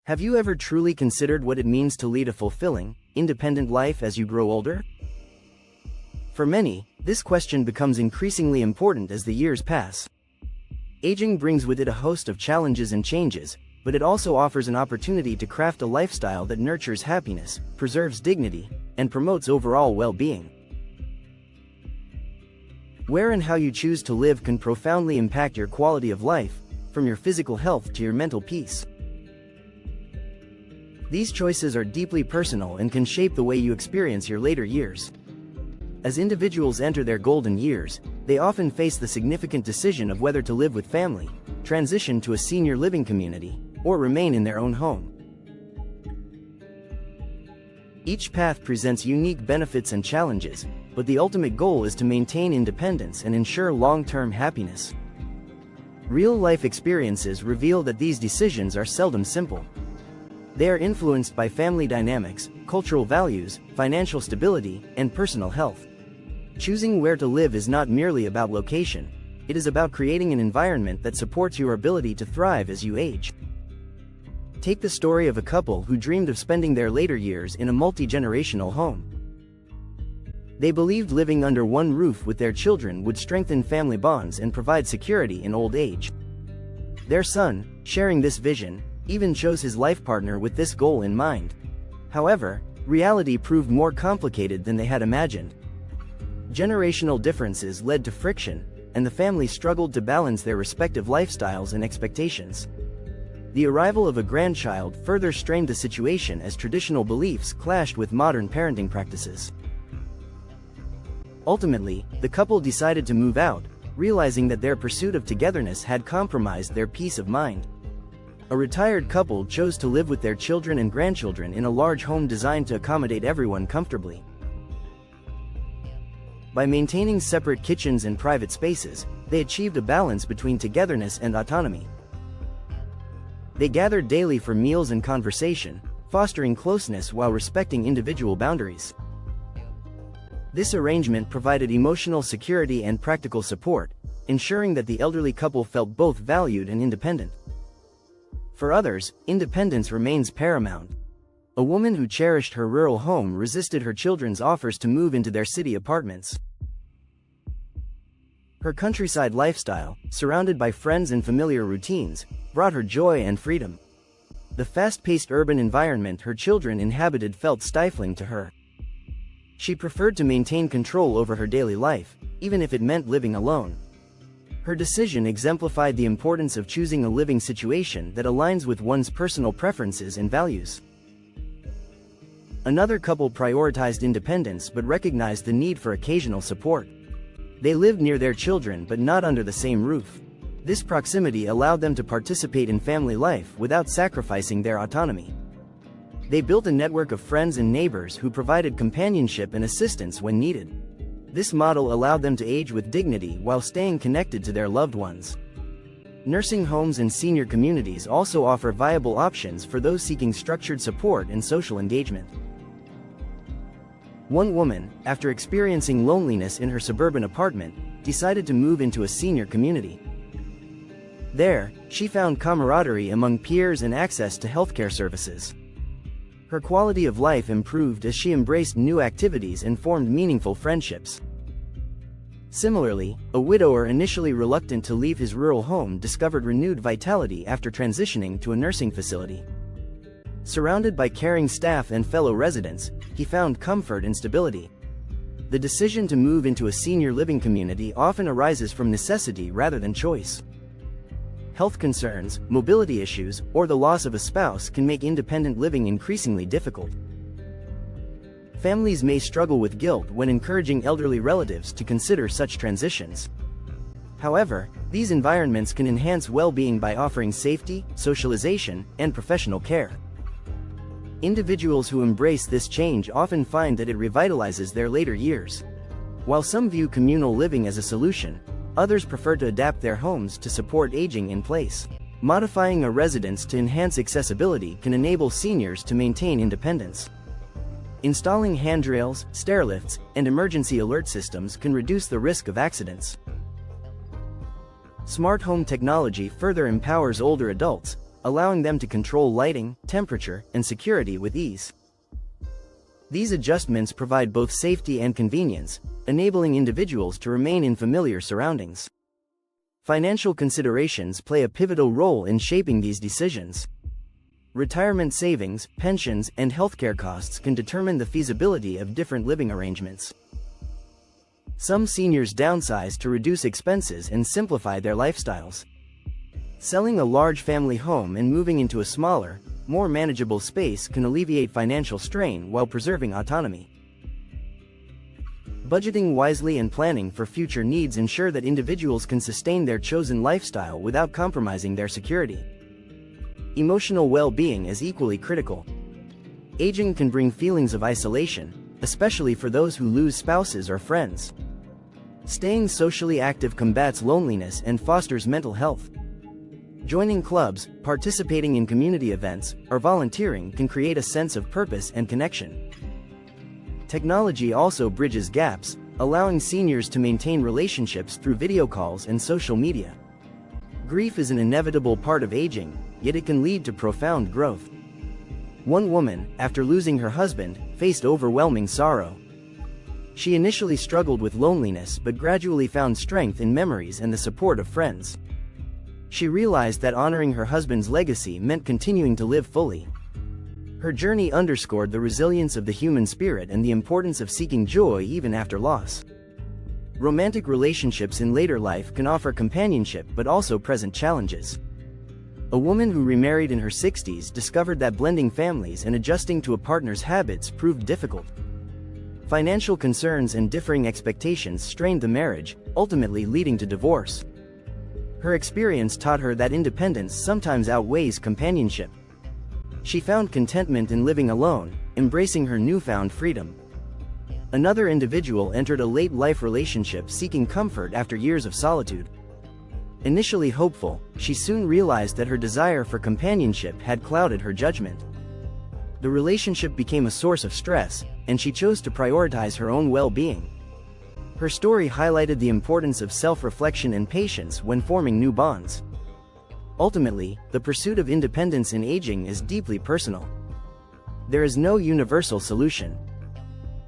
Have you ever truly considered what it means to lead a fulfilling, independent life as you grow older? For many, this question becomes increasingly important as the years pass. Aging brings with it a host of challenges and changes, but it also offers an opportunity to craft a lifestyle that nurtures happiness, preserves dignity, and promotes overall well-being. Where and how you choose to live can profoundly impact your quality of life, from your physical health to your mental peace. These choices are deeply personal and can shape the way you experience your later years. As individuals enter their golden years, they often face the significant decision of whether to live with family, transition to a senior living community, or remain in their own home. Each path presents unique benefits and challenges, but the ultimate goal is to maintain independence and ensure long-term happiness. Real-life experiences reveal that these decisions are seldom simple. They are influenced by family dynamics, cultural values, financial stability, and personal health. Choosing where to live is not merely about location, it is about creating an environment that supports your ability to thrive as you age. Take the story of a couple who dreamed of spending their later years in a multi-generational home. They believed living under one roof with their children would strengthen family bonds and provide security in old age. Their son, sharing this vision, even chose his life partner with this goal in mind. However, reality proved more complicated than they had imagined. Generational differences led to friction, and the family struggled to balance their respective lifestyles and expectations. The arrival of a grandchild further strained the situation as traditional beliefs clashed with modern parenting practices. Ultimately, the couple decided to move out, realizing that their pursuit of togetherness had compromised their peace of mind. A retired couple chose to live with their children and grandchildren in a large home designed to accommodate everyone comfortably. By maintaining separate kitchens and private spaces, they achieved a balance between togetherness and autonomy. They gathered daily for meals and conversation, fostering closeness while respecting individual boundaries. This arrangement provided emotional security and practical support, ensuring that the elderly couple felt both valued and independent. For others, independence remains paramount. A woman who cherished her rural home resisted her children's offers to move into their city apartments. Her countryside lifestyle, surrounded by friends and familiar routines, brought her joy and freedom. The fast-paced urban environment her children inhabited felt stifling to her. She preferred to maintain control over her daily life, even if it meant living alone. Her decision exemplified the importance of choosing a living situation that aligns with one's personal preferences and values. Another couple prioritized independence but recognized the need for occasional support. They lived near their children but not under the same roof. This proximity allowed them to participate in family life without sacrificing their autonomy. They built a network of friends and neighbors who provided companionship and assistance when needed. This model allowed them to age with dignity while staying connected to their loved ones. Nursing homes and senior communities also offer viable options for those seeking structured support and social engagement. One woman, after experiencing loneliness in her suburban apartment, decided to move into a senior community. There, she found camaraderie among peers and access to healthcare services. Her quality of life improved as she embraced new activities and formed meaningful friendships. Similarly, a widower initially reluctant to leave his rural home discovered renewed vitality after transitioning to a nursing facility. Surrounded by caring staff and fellow residents, he found comfort and stability. The decision to move into a senior living community often arises from necessity rather than choice. Health concerns, mobility issues, or the loss of a spouse can make independent living increasingly difficult. Families may struggle with guilt when encouraging elderly relatives to consider such transitions. However, these environments can enhance well-being by offering safety, socialization, and professional care. Individuals who embrace this change often find that it revitalizes their later years. While some view communal living as a solution, others prefer to adapt their homes to support aging in place. Modifying a residence to enhance accessibility can enable seniors to maintain independence. Installing handrails, stairlifts, and emergency alert systems can reduce the risk of accidents. Smart home technology further empowers older adults, allowing them to control lighting, temperature, and security with ease. These adjustments provide both safety and convenience, enabling individuals to remain in familiar surroundings. Financial considerations play a pivotal role in shaping these decisions. Retirement savings, pensions, and healthcare costs can determine the feasibility of different living arrangements. Some seniors downsize to reduce expenses and simplify their lifestyles. Selling a large family home and moving into a smaller, more manageable space can alleviate financial strain while preserving autonomy. Budgeting wisely and planning for future needs ensure that individuals can sustain their chosen lifestyle without compromising their security. Emotional well-being is equally critical. Aging can bring feelings of isolation, especially for those who lose spouses or friends. Staying socially active combats loneliness and fosters mental health. Joining clubs, participating in community events, or volunteering can create a sense of purpose and connection. Technology also bridges gaps, allowing seniors to maintain relationships through video calls and social media. Grief is an inevitable part of aging, yet it can lead to profound growth. One woman, after losing her husband, faced overwhelming sorrow. She initially struggled with loneliness but gradually found strength in memories and the support of friends. She realized that honoring her husband's legacy meant continuing to live fully. Her journey underscored the resilience of the human spirit and the importance of seeking joy even after loss. Romantic relationships in later life can offer companionship but also present challenges. A woman who remarried in her 60s discovered that blending families and adjusting to a partner's habits proved difficult. Financial concerns and differing expectations strained the marriage, ultimately leading to divorce. Her experience taught her that independence sometimes outweighs companionship. She found contentment in living alone, embracing her newfound freedom. Another individual entered a late-life relationship seeking comfort after years of solitude. Initially hopeful, she soon realized that her desire for companionship had clouded her judgment. The relationship became a source of stress, and she chose to prioritize her own well-being. Her story highlighted the importance of self-reflection and patience when forming new bonds. Ultimately, the pursuit of independence in aging is deeply personal. There is no universal solution.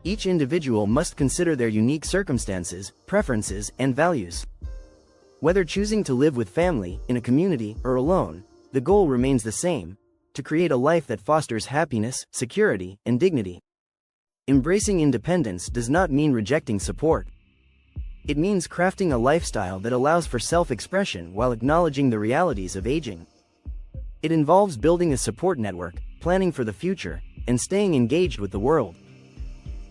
Each individual must consider their unique circumstances, preferences, and values. Whether choosing to live with family, in a community, or alone, the goal remains the same: to create a life that fosters happiness, security, and dignity. Embracing independence does not mean rejecting support. It means crafting a lifestyle that allows for self-expression while acknowledging the realities of aging. It involves building a support network, planning for the future, and staying engaged with the world.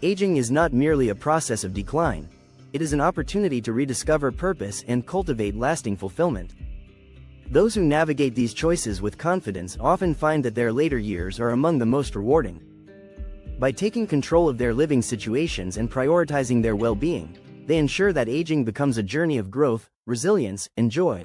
Aging is not merely a process of decline. It is an opportunity to rediscover purpose and cultivate lasting fulfillment. Those who navigate these choices with confidence often find that their later years are among the most rewarding. By taking control of their living situations and prioritizing their well-being, they ensure that aging becomes a journey of growth, resilience, and joy.